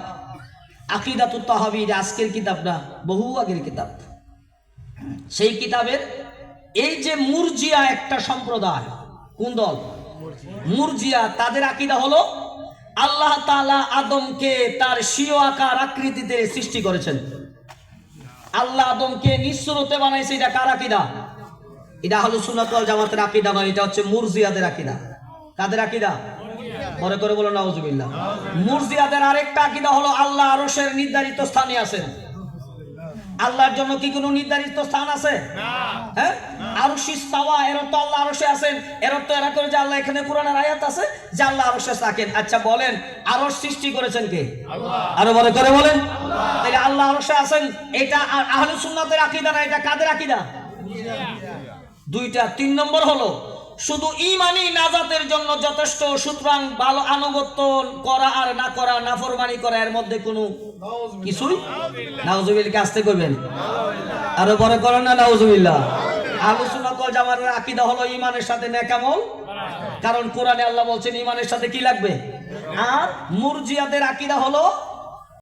আকিদাতুত তাহাবি। আজকের কিতাব না, বহু আগের কিতাব। সেই কিতাবের এই যে মুরজিয়া একটা সম্প্রদায়। কোন দল? মুরজিয়া। তাদের আকিদা হলো আল্লাহ তাআলা আদমকে তার স্বীয় আকার আকৃতিতে সৃষ্টি করেছেন। আল্লাহ আদমকে নিঃসরতে বানাইছে। এটা কার আকীদা? এটা আহলুস সুন্নাত ওয়াল জামাতের আকীদা নয়, এটা হচ্ছে মুরজিয়াদের আকীদা। কাদের আকীদা? মনে করে বলো নাউজুবিল্লাহ। মুরজিয়াদের আরেকটা আকীদা হলো আল্লাহ আরশের নির্ধারিত স্থানে আছেন। আল্লাহর জন্য কি কোনো নির্ধারিত স্থান আছে? হ্যাঁ, আরশি ইস্তাওয়া, এর তো আল্লাহ আরশে আছেন। এর তো এরা করে যে আল্লাহ, এখানে কোরআনের আয়াত আছে যে আল্লাহ আরশে থাকেন। আচ্ছা বলেন, আরশ সৃষ্টি করেছেন কে? আল্লাহ। আরো বড় করে বলেন। তাহলে আল্লাহ আরশে আছেন, এটা আহলুস সুন্নাতের আকীদা না, এটা কাদের আকীদা? দুইটা। 3 নম্বর হলো শুধু ঈমানই নাজাতের জন্য যথেষ্ট, সুতরাং ভালো আনুগত্য করা আর না করা, নাফরমানি করা, এর মধ্যে কোনো কিছুই নাউজুবিল্লাহ। আসতে কইবেন, আরো বড় করেন না নাউজুবিল্লাহ। আহলুস সুন্নাত ওয়াল জামাতের আকীদা হলো ঈমানের সাথে নেক আমল, কারণ কোরআনে আল্লাহ বলছেন ঈমানের সাথে কি লাগবে। আর মুরজিয়াদের আকীদা হলো